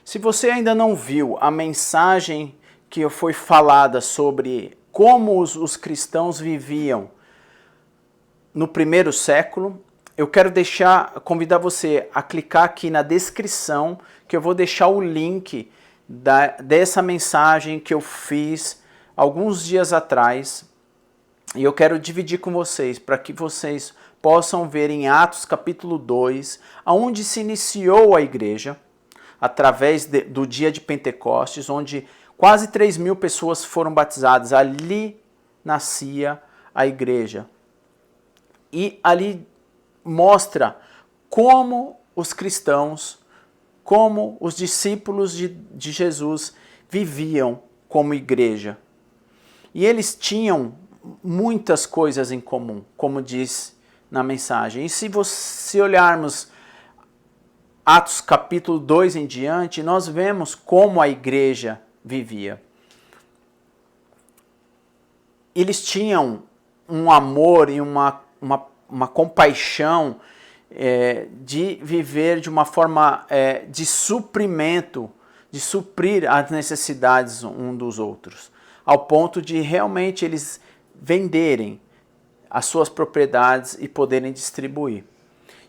Se você ainda não viu a mensagem que foi falada sobre como os cristãos viviam no primeiro século, eu quero convidar você a clicar aqui na descrição, que eu vou deixar o link dessa mensagem que eu fiz alguns dias atrás. E eu quero dividir com vocês, para que vocês possam ver em Atos capítulo 2, aonde se iniciou a igreja, através do dia de Pentecostes, onde quase 3.000 pessoas foram batizadas. Ali nascia a igreja. E ali mostra como os cristãos, como os discípulos de Jesus viviam como igreja. E eles tinham muitas coisas em comum, como diz na mensagem. E se olharmos Atos capítulo 2 em diante, nós vemos como a igreja vivia. Eles tinham um amor e uma compaixão de viver de uma forma de suprimento, de suprir as necessidades um dos outros, ao ponto de realmente eles venderem as suas propriedades e poderem distribuir.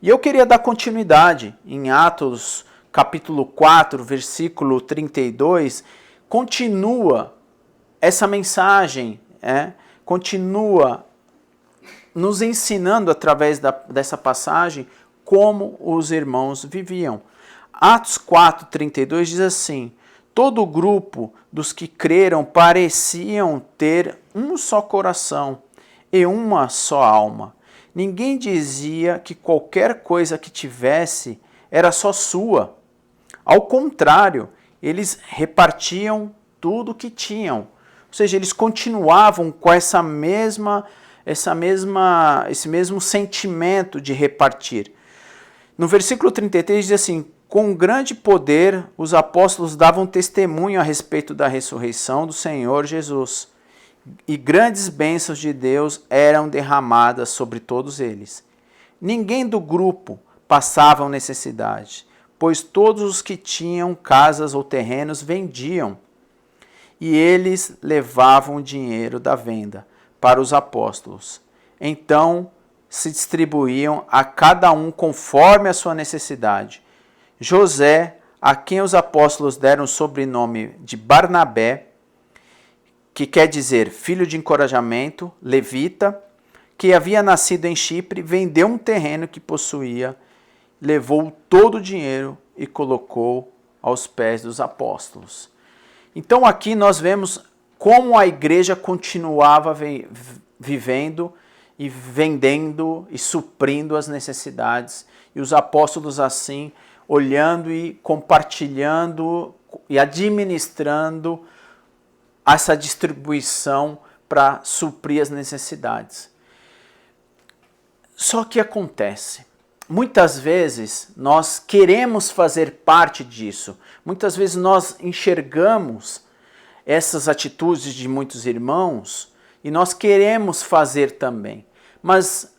E eu queria dar continuidade em Atos capítulo 4, versículo 32, continua essa mensagem, continua nos ensinando através dessa passagem como os irmãos viviam. Atos 4, 32 diz assim: todo o grupo dos que creram pareciam ter um só coração e uma só alma. Ninguém dizia que qualquer coisa que tivesse era só sua. Ao contrário, eles repartiam tudo o que tinham. Ou seja, eles continuavam com esse mesmo sentimento de repartir. No versículo 33 diz assim: com grande poder os apóstolos davam testemunho a respeito da ressurreição do Senhor Jesus, e grandes bênçãos de Deus eram derramadas sobre todos eles. Ninguém do grupo passava necessidade, pois todos os que tinham casas ou terrenos vendiam, e eles levavam o dinheiro da venda para os apóstolos. Então se distribuíam a cada um conforme a sua necessidade. José, a quem os apóstolos deram o sobrenome de Barnabé, que quer dizer filho de encorajamento, levita, que havia nascido em Chipre, vendeu um terreno que possuía, levou todo o dinheiro e colocou aos pés dos apóstolos. Então aqui nós vemos como a igreja continuava vivendo e vendendo e suprindo as necessidades, e os apóstolos assim, olhando e compartilhando e administrando essa distribuição para suprir as necessidades. Só que acontece, muitas vezes nós queremos fazer parte disso, muitas vezes nós enxergamos essas atitudes de muitos irmãos e nós queremos fazer também. Mas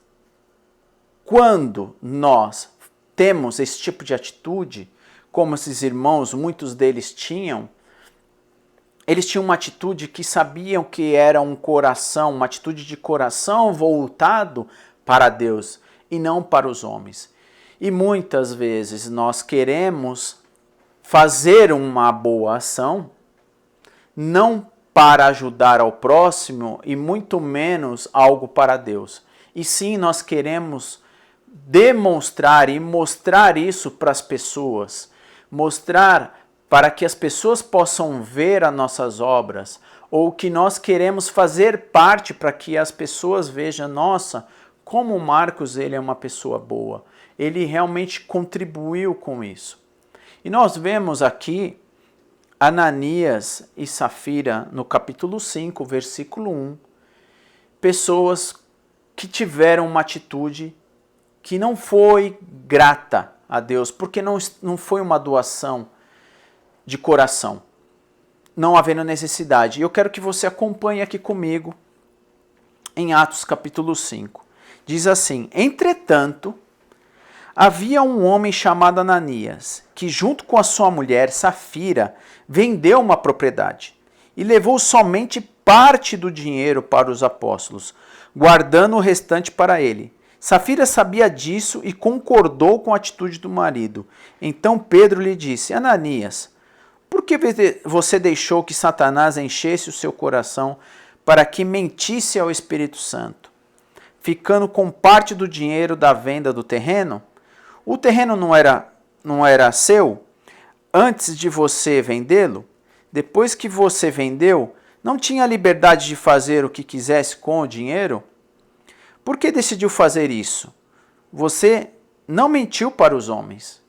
quando nós temos esse tipo de atitude, como esses irmãos, muitos deles tinham, eles tinham uma atitude que sabiam que era um coração, uma atitude de coração voltado para Deus e não para os homens. E muitas vezes nós queremos fazer uma boa ação, não para ajudar ao próximo e muito menos algo para Deus. E sim, nós queremos demonstrar e mostrar isso para as pessoas, mostrar para que as pessoas possam ver as nossas obras, ou que nós queremos fazer parte para que as pessoas vejam, nossa, como o Marcos ele é uma pessoa boa, ele realmente contribuiu com isso. E nós vemos aqui Ananias e Safira no capítulo 5, versículo 1, pessoas que tiveram uma atitude que não foi grata a Deus, porque não foi uma doação de coração, não havendo necessidade. E eu quero que você acompanhe aqui comigo em Atos capítulo 5. Diz assim: entretanto, Havia um homem chamado Ananias, que junto com a sua mulher Safira vendeu uma propriedade e levou somente parte do dinheiro para os apóstolos, guardando o restante para ele. Safira sabia disso e concordou com a atitude do marido. Então Pedro lhe disse: Ananias, por que você deixou que Satanás enchesse o seu coração para que mentisse ao Espírito Santo, ficando com parte do dinheiro da venda do terreno? O terreno não era seu antes de você vendê-lo? Depois que você vendeu, não tinha liberdade de fazer o que quisesse com o dinheiro? Por que decidiu fazer isso? Você não mentiu para os homens,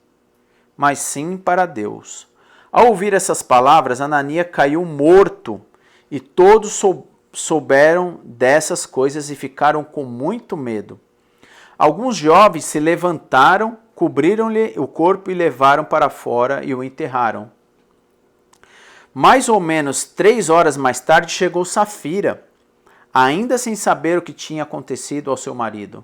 mas sim para Deus. Ao ouvir essas palavras, Ananias caiu morto, e todos souberam dessas coisas e ficaram com muito medo. Alguns jovens se levantaram, cobriram-lhe o corpo e levaram para fora e o enterraram. Mais ou menos 3 horas mais tarde chegou Safira, ainda sem saber o que tinha acontecido ao seu marido.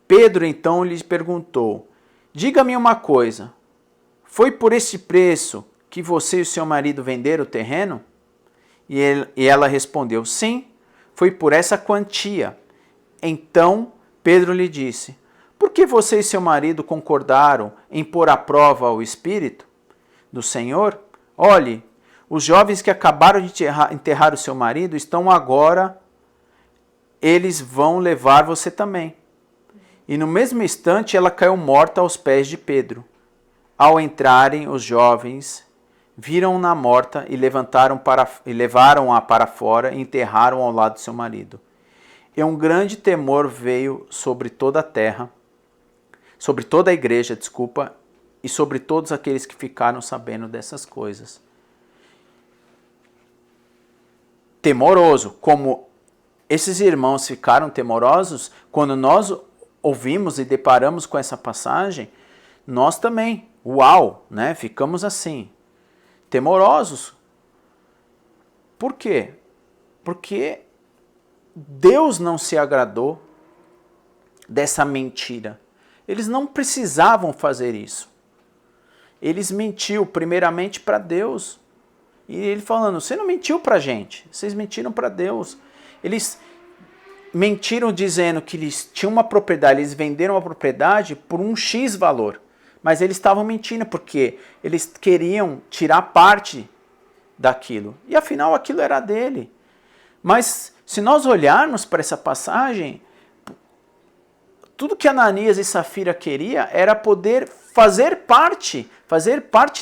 Pedro então lhe perguntou: diga-me uma coisa, foi por esse preço que você e o seu marido venderam o terreno? E ela respondeu: sim, foi por essa quantia. Então Pedro lhe disse: por que você e seu marido concordaram em pôr à prova o Espírito do Senhor? Olhe, os jovens que acabaram de enterrar o seu marido estão agora, eles vão levar você também. E no mesmo instante ela caiu morta aos pés de Pedro. Ao entrarem os jovens, viram-na morta e levaram-a para fora e enterraram ao lado de seu marido. E um grande temor veio sobre toda a terra, sobre toda a igreja, e sobre todos aqueles que ficaram sabendo dessas coisas. Temoroso, como esses irmãos ficaram temorosos, quando nós ouvimos e deparamos com essa passagem, nós também, uau, né? Ficamos assim, temorosos. Por quê? Porque Deus não se agradou dessa mentira. Eles não precisavam fazer isso. Eles mentiram primeiramente para Deus. E ele falando: você não mentiu para a gente, vocês mentiram para Deus. Eles mentiram dizendo que eles tinham uma propriedade, eles venderam a propriedade por um X valor. Mas eles estavam mentindo porque eles queriam tirar parte daquilo. E afinal aquilo era dele. Mas se nós olharmos para essa passagem, tudo que Ananias e Safira queria era poder fazer parte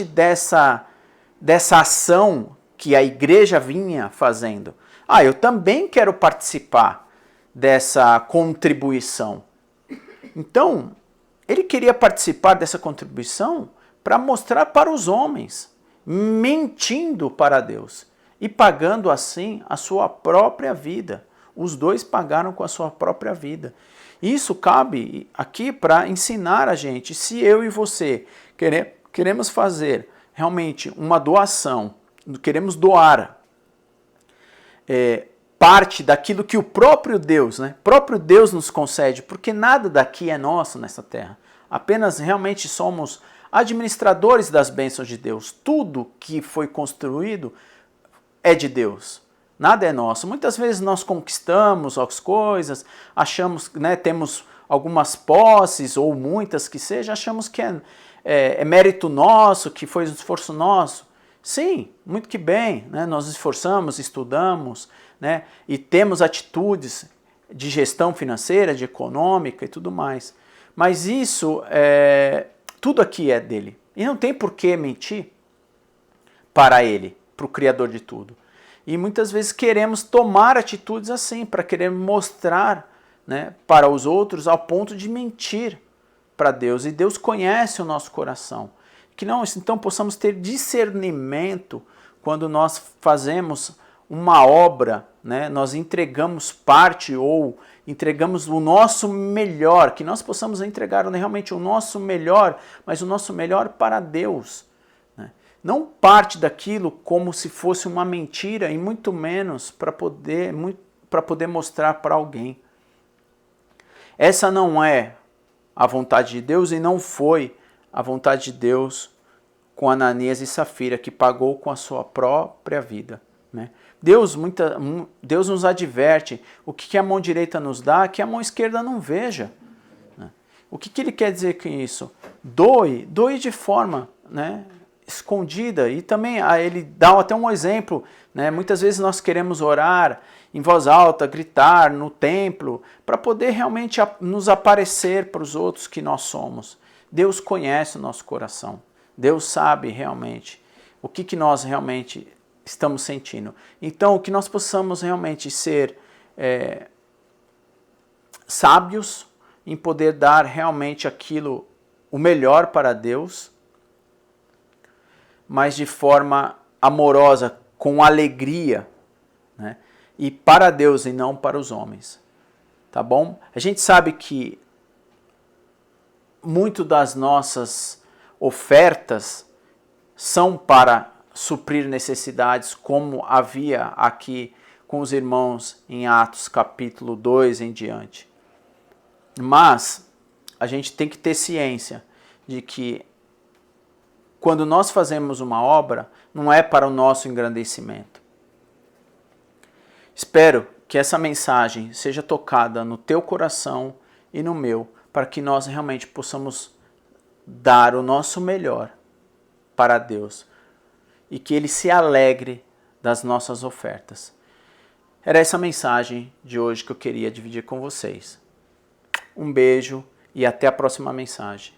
dessa ação que a igreja vinha fazendo. Eu também quero participar dessa contribuição. Então, ele queria participar dessa contribuição para mostrar para os homens, mentindo para Deus e pagando assim a sua própria vida. Os dois pagaram com a sua própria vida. Isso cabe aqui para ensinar a gente, se eu e você queremos fazer realmente uma doação, queremos doar parte daquilo que o próprio Deus, próprio Deus nos concede, porque nada daqui é nosso nessa terra. Apenas realmente somos administradores das bênçãos de Deus. Tudo que foi construído é de Deus. Nada é nosso. Muitas vezes nós conquistamos as coisas, achamos, temos algumas posses, ou muitas que seja, achamos que é mérito nosso, que foi um esforço nosso. Sim, muito que bem, nós esforçamos, estudamos, e temos atitudes de gestão financeira, de econômica e tudo mais. Mas isso, tudo aqui é dele. E não tem por que mentir para ele, para o Criador de tudo. E muitas vezes queremos tomar atitudes assim, para querer mostrar para os outros ao ponto de mentir para Deus. E Deus conhece o nosso coração. Que nós então possamos ter discernimento quando nós fazemos uma obra, nós entregamos parte ou entregamos o nosso melhor, que nós possamos entregar realmente o nosso melhor, mas o nosso melhor para Deus. Não parte daquilo como se fosse uma mentira e muito menos para poder mostrar para alguém. Essa não é a vontade de Deus e não foi a vontade de Deus com Ananias e Safira, que pagou com a sua própria vida, né? Deus nos adverte, o que a mão direita nos dá, que a mão esquerda não veja. Né? O que ele quer dizer com isso? Doe de forma, né, escondida. E também ele dá até um exemplo, né? Muitas vezes nós queremos orar em voz alta, gritar no templo, para poder realmente nos aparecer para os outros que nós somos. Deus conhece o nosso coração. Deus sabe realmente o que nós realmente estamos sentindo. Então, que nós possamos realmente ser sábios em poder dar realmente aquilo, o melhor para Deus, mas de forma amorosa, com alegria, né? E para Deus e não para os homens. Tá bom? A gente sabe que muito das nossas ofertas são para suprir necessidades, como havia aqui com os irmãos em Atos capítulo 2 em diante. Mas a gente tem que ter ciência de que quando nós fazemos uma obra, não é para o nosso engrandecimento. Espero que essa mensagem seja tocada no teu coração e no meu, para que nós realmente possamos dar o nosso melhor para Deus e que Ele se alegre das nossas ofertas. Era essa mensagem de hoje que eu queria dividir com vocês. Um beijo e até a próxima mensagem.